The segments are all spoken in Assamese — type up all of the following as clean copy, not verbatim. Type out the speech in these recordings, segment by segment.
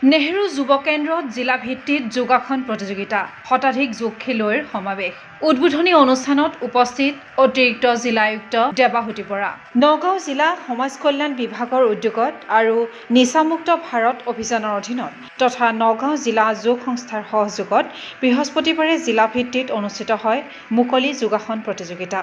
নেহৰু যুৱ কেন্দ্ৰত জিলা ভিত্তিত যোগাসন প্ৰতিযোগিতা শতাধিক যোগ খেলুৱৈৰ সমাৱেশ উদ্বোধনী অনুষ্ঠানত উপস্থিত অতিৰিক্ত জিলা আয়ুক্ত দেবাহুতি বৰা নগাঁও জিলা সমাজ কল্যাণ বিভাগৰ উদ্যোগত আৰু নিচামুক্ত ভাৰত অভিযানৰ অধীনত তথা নগাঁও জিলা যোগ সংস্থাৰ সহযোগত বৃহস্পতিবাৰে জিলা ভিত্তিত অনুষ্ঠিত হয় মুকলি যোগাসন প্ৰতিযোগিতা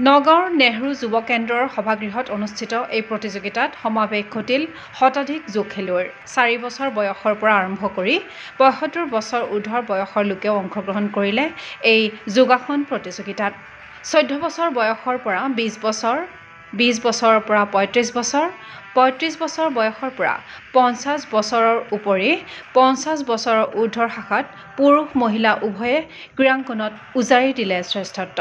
নগাঁৱৰ নেহৰু যুৱ কেন্দ্ৰৰ সভাগৃহত অনুষ্ঠিত এই প্ৰতিযোগিতাত সমাৱেশ ঘটিল শতাধিক যোগ খেলুৱৈৰ 4 বছৰ বয়সৰ পৰা আৰম্ভ কৰি ৭৫ বছৰ ঊৰ্ধ্বৰ বয়সৰ লোকেও অংশগ্ৰহণ কৰিলে এই যোগাসন প্ৰতিযোগিতাত 14 বছৰ বয়সৰ পৰা 20 বছৰ 20 বছৰৰ পৰা 35 বছৰ 35 বছৰ বয়সৰ পৰা 50 বছৰৰ উপৰি 50 বছৰৰ ঊৰ্ধ্বৰ শাখাত পুৰুষ মহিলা উভয়ে ক্ৰীড়াংকনত উজাৰি দিলে শ্ৰেষ্ঠত্ব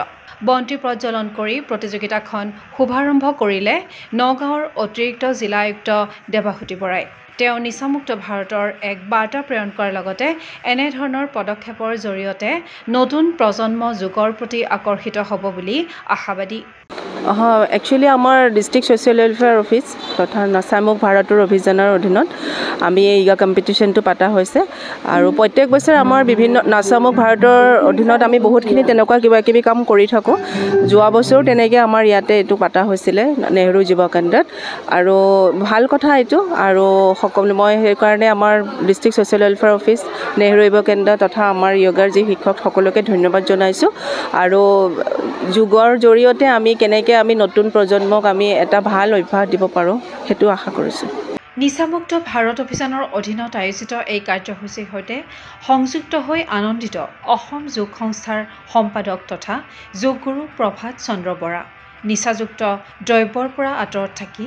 বন্তি প্ৰজ্বলন কৰি প্ৰতিযোগিতাখন শুভাৰম্ভ কৰিলে নগাঁৱৰ অতিৰিক্ত জিলা আয়ুক্ত দেবাহুতি বৰাই তেওঁ নিচামুক্ত ভাৰতৰ এক বাৰ্তা প্ৰেৰণ কৰাৰ লগতে এনেধৰণৰ পদক্ষেপৰ জৰিয়তে নতুন প্ৰজন্ম যোগৰ প্ৰতি আকৰ্ষিত হ'ব বুলি আশাবাদী একচুৱেলি আমাৰ ডিষ্ট্ৰিক্ট ছ'চিয়েল ৱেলফেয়াৰ অফিচ তথা নিচামুক্ত ভাৰতৰ অভিযানৰ অধীনত আমি এই য়োগা কম্পিটিশ্যনটো পতা হৈছে আৰু প্ৰত্যেক বছৰে আমাৰ বিভিন্ন নিচামুক্ত ভাৰতৰ অধীনত আমি বহুতখিনি তেনেকুৱা কিবাকিবি কাম কৰি থাকোঁ যোৱা বছৰো তেনেকৈ আমাৰ ইয়াতে এইটো পতা হৈছিলে নেহৰু যুৱ কেন্দ্ৰত আৰু ভাল কথা এইটো আৰু সকলো মই সেইকাৰণে আমাৰ district social welfare office Nehru যুৱ কেন্দ্ৰ তথা আমাৰ য়োগাৰ যি শিক্ষক সকলোকে ধন্যবাদ জনাইছোঁ আৰু যোগৰ জৰিয়তে আমি কেনেকৈ আমি নতুন প্ৰজন্মক আমি এটা ভাল অভ্যাস দিব পাৰোঁ সেইটো আশা কৰিছোঁ নিচামুক্ত ভাৰত অভিযানৰ অধীনত আয়োজিত এই কাৰ্যসূচীৰ সৈতে সংযুক্ত হৈ আনন্দিত অসম যোগ সংস্থাৰ সম্পাদক তথা যোগগুৰু প্ৰভাত চন্দ্ৰ বৰা নিচাযুক্ত দ্ৰব্যৰ পৰা আঁতৰত থাকি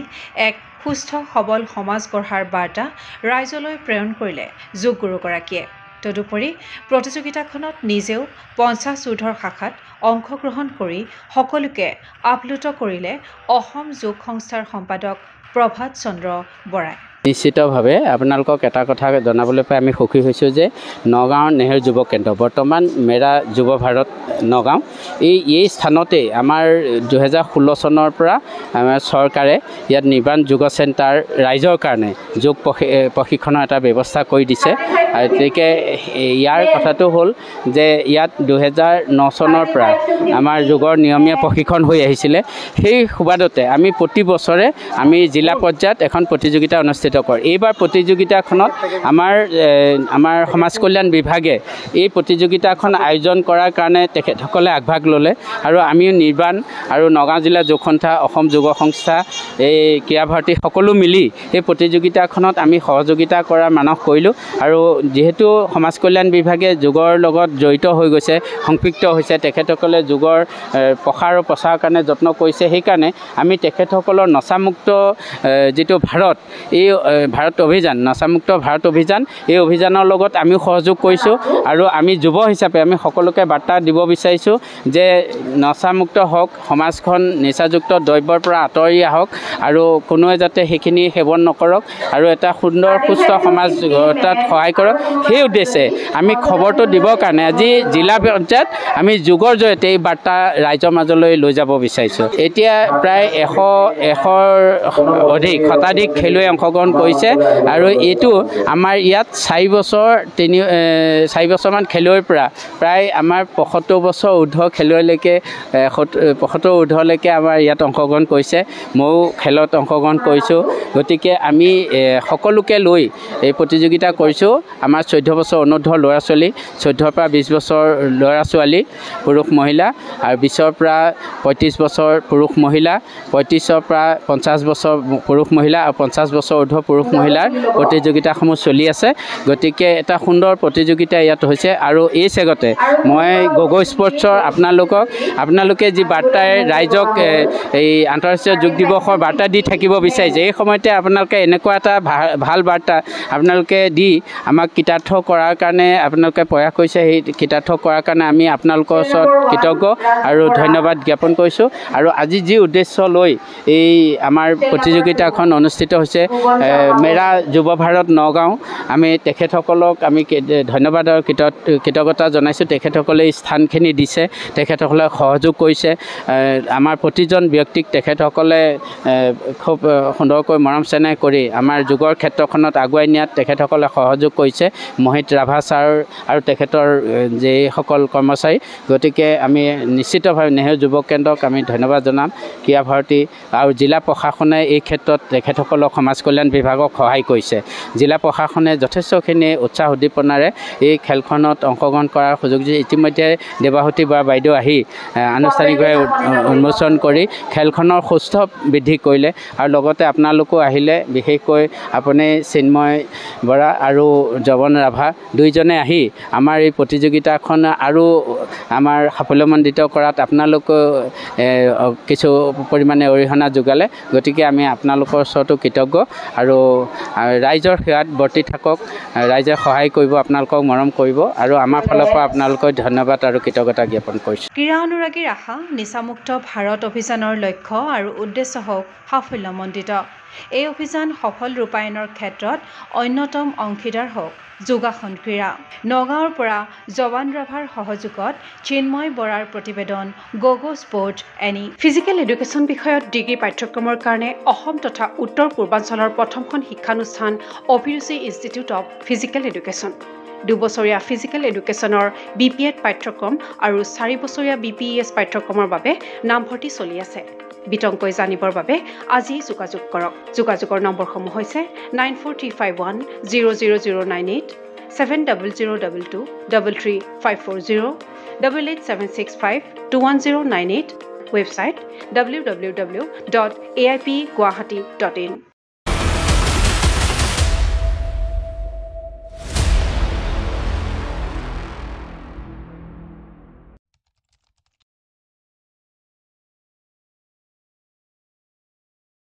এক সুস্থ সবল সমাজ গঢ়াৰ বাৰ্তা ৰাইজলৈ প্ৰেৰণ কৰিলে যোগগুৰুগৰাকীয়ে তদুপৰি প্ৰতিযোগিতাখনত নিজেও 50 ঊৰ্ধ্বৰ শাখাত অংশগ্ৰহণ কৰি সকলোকে আপ্লুত কৰিলে অসম যোগ সংস্থাৰ সম্পাদক প্ৰভাত চন্দ্ৰ বৰাই নিশ্চিতভাৱে আপোনালোকক এটা কথা জনাবলৈ পাই আমি সুখী হৈছোঁ যে নগাঁও নেহৰু যুৱ কেন্দ্ৰ বৰ্তমান মেৰা যুৱ ভাৰত নগাঁও এই স্থানতে আমাৰ 2016 চনৰ পৰা আমাৰ চৰকাৰে ইয়াত নিৰ্বাণ যোগ চেণ্টাৰ ৰাইজৰ কাৰণে যোগ প্ৰশিক্ষণৰ এটা ব্যৱস্থা কৰি দিছে আৰু গতিকে ইয়াৰ কথাটো হ'ল যে ইয়াত 2009 চনৰ পৰা আমাৰ যোগৰ নিয়মীয়া প্ৰশিক্ষণ হৈ আহিছিলে সেই সুবাদতে আমি প্ৰতি বছৰে আমি জিলা পৰ্যায়ত এখন প্ৰতিযোগিতা অনুষ্ঠিত এইবাৰ প্ৰতিযোগিতাখনত আমাৰ সমাজ কল্যাণ বিভাগে এই প্ৰতিযোগিতাখন আয়োজন কৰাৰ কাৰণে তেখেতসকলে আগভাগ ল'লে আৰু আমিও নিৰ্বাণ আৰু নগাঁও জিলা যোগ সংস্থা অসম যোগ সংস্থা এই ক্ৰীড়া ভাৰতী সকলো মিলি এই প্ৰতিযোগিতাখনত আমি সহযোগিতা কৰাৰ মানস কৰিলোঁ আৰু যিহেতু সমাজ কল্যাণ বিভাগে যোগৰ লগত জড়িত হৈ গৈছে সংপৃক্ত হৈছে তেখেতসকলে যোগৰ প্ৰসাৰ আৰু প্ৰচাৰৰ কাৰণে যত্ন কৰিছে সেইকাৰণে আমি তেখেতসকলৰ নচামুক্ত যিটো ভাৰত এই ভাৰত অভিযান নচামুক্ত ভাৰত অভিযান এই অভিযানৰ লগত আমিও সহযোগ কৰিছোঁ আৰু আমি যুৱ হিচাপে আমি সকলোকে বাৰ্তা দিব বিচাৰিছোঁ যে নচামুক্ত হওক সমাজখন নিচাযুক্ত দ্ৰব্যৰ পৰা আঁতৰি আহক আৰু কোনোৱে যাতে সেইখিনি সেৱন নকৰক আৰু এটা সুন্দৰ সুস্থ সমাজ গঢ়াত সহায় কৰক সেই উদ্দেশ্যে আমি খবৰটো দিবৰ কাৰণে আজি জিলা পৰ্যায়ত আমি যোগৰ জৰিয়তে এই বাৰ্তা ৰাইজৰ মাজলৈ লৈ যাব বিচাৰিছোঁ এতিয়া প্ৰায় 100ৰ অধিক শতাধিক খেলুৱৈ অংশগ্ৰহণ কৰিছে আৰু এইটো আমাৰ ইয়াত 4 বছৰমান খেলুৱৈৰ পৰা প্ৰায় আমাৰ 75 বছৰ ঊৰ্ধ্ব খেলুৱৈলৈকে 75 ঊৰ্ধ্বলৈকে আমাৰ ইয়াত অংশগ্ৰহণ কৰিছে ময়ো খেলত অংশগ্ৰহণ কৰিছোঁ গতিকে আমি সকলোকে লৈ এই প্ৰতিযোগিতা কৰিছোঁ আমাৰ 14 বছৰ অনুৰ্ধৰ ল'ৰা ছোৱালী 14ৰ পৰা 20 বছৰ ল'ৰা ছোৱালী পুৰুষ মহিলা আৰু 20ৰ পৰা 35 বছৰ পুৰুষ মহিলা 35ৰ পৰা 50 বছৰ পুৰুষ মহিলা আৰু 50 বছৰ ঊৰ্ধ্ব পুৰুষ মহিলাৰ প্ৰতিযোগিতাসমূহ চলি আছে গতিকে এটা সুন্দৰ প্ৰতিযোগিতা ইয়াত হৈছে আৰু এই চেগতে মই গগৈ স্পৰ্টছৰ আপোনালোকে যি বাৰ্তাৰে ৰাইজক এই আন্তঃৰাষ্ট্ৰীয় যোগ দিৱসৰ বাৰ্তা দি থাকিব বিচাৰিছে এই সময়তে আপোনালোকে এনেকুৱা এটা ভাল বাৰ্তা আপোনালোকে দি আমাক কৃতাৰ্থ কৰাৰ কাৰণে আপোনালোকে প্ৰয়াস কৰিছে সেই কৃতাৰ্থ কৰাৰ কাৰণে আমি আপোনালোকৰ ওচৰত কৃতজ্ঞ আৰু ধন্যবাদ জ্ঞাপন কৰিছোঁ আৰু আজি যি উদ্দেশ্য লৈ এই আমাৰ প্ৰতিযোগিতাখন অনুষ্ঠিত হৈছে মেৰা যুৱ ভাৰত নগাঁও আমি তেখেতসকলক আমি ধন্যবাদ আৰু কৃতজ্ঞতা জনাইছোঁ। তেখেতসকলে স্থানখিনি দিছে, তেখেতসকলে সহযোগ কৰিছে। আমাৰ প্ৰতিজন ব্যক্তিক তেখেতসকলে খুব সুন্দৰকৈ মৰম চেনেহ কৰি আমাৰ যুগৰ ক্ষেত্ৰখনত আগুৱাই নিয়াত তেখেতসকলে সহযোগ কৰিছে। মোহিত ৰাভা ছাৰ আৰু তেখেতৰ যিসকল কৰ্মচাৰী, গতিকে আমি নিশ্চিতভাৱে নেহেৰু যুৱ কেন্দ্ৰক আমি ধন্যবাদ জনাম। ক্ৰীড়া ভাৰতী আৰু জিলা প্ৰশাসনে এই ক্ষেত্ৰত তেখেতসকলক সমাজ কল্যাণ বিভাগক সহায় কৰিছে। জিলা প্ৰশাসনে যথেষ্টখিনি উৎসাহ উদ্দীপনাৰে এই খেলখনত অংশগ্ৰহণ কৰাৰ সুযোগ দিছে। ইতিমধ্যে দেৱাহুতি বৰা বাইদেউ আহি আনুষ্ঠানিকভাৱে উন্মোচন কৰি খেলখনৰ সুস্থ বৃদ্ধি কৰিলে। আৰু লগতে আপোনালোকো আহিলে, বিশেষকৈ আপুনি চিন্ময় বৰা আৰু জৱন ৰাভা দুইজনে আহি আমাৰ এই প্ৰতিযোগিতাখন আৰু আমাৰ সাফল্যমণ্ডিত কৰাত আপোনালোকো কিছু পৰিমাণে অৰিহণা যোগালে। গতিকে আমি আপোনালোকৰ ওচৰতো কৃতজ্ঞ আৰু ৰাইজৰ সেৱাত বৰ্তি থাকক। ৰাইজে সহায় কৰিব, আপোনালোকক মৰম কৰিব আৰু আমাৰ ফালৰ পৰা আপোনালোকক ধন্যবাদ আৰু কৃতজ্ঞতা জ্ঞাপন কৰিছোঁ। ক্ৰীড়া অনুৰাগীৰ আশা নিচামুক্ত ভাৰত অভিযানৰ লক্ষ্য আৰু উদ্দেশ্য হওক সাফল্যমণ্ডিত। এই অভিযান সফল ৰূপায়ণৰ ক্ষেত্ৰত অন্যতম অংশীদাৰ হওক যোগাসন ক্ৰীড়া। নগাঁৱৰ পৰা জৱান ৰাভাৰ সহযোগত চিন্ময় বৰাৰ প্ৰতিবেদন, Gogo sports any. Physical education বিষয়ত ডিগ্ৰী পাঠ্যক্ৰমৰ কাৰণে অসম তথা উত্তৰ পূৰ্বাঞ্চলৰ প্ৰথমখন শিক্ষানুষ্ঠান অভিৰুচি ইনষ্টিটিউট অৱ ফিজিকেল এডুকেশ্যন। 2 বছৰীয়া ফিজিকেল এডুকেশ্যনৰ BPEd পাঠ্যক্ৰম আৰু 4 বছৰীয়া BPES পাঠ্যক্ৰমৰ বাবে নামভৰ্তি চলি আছে। বিতংকৈ জানিবৰ বাবে আজিয়েই যোগাযোগ কৰক। যোগাযোগৰ নম্বৰসমূহ হৈছে 9435100098, 7002233540, 88765210998, ৱেবছাইট www.aipguwahati.in।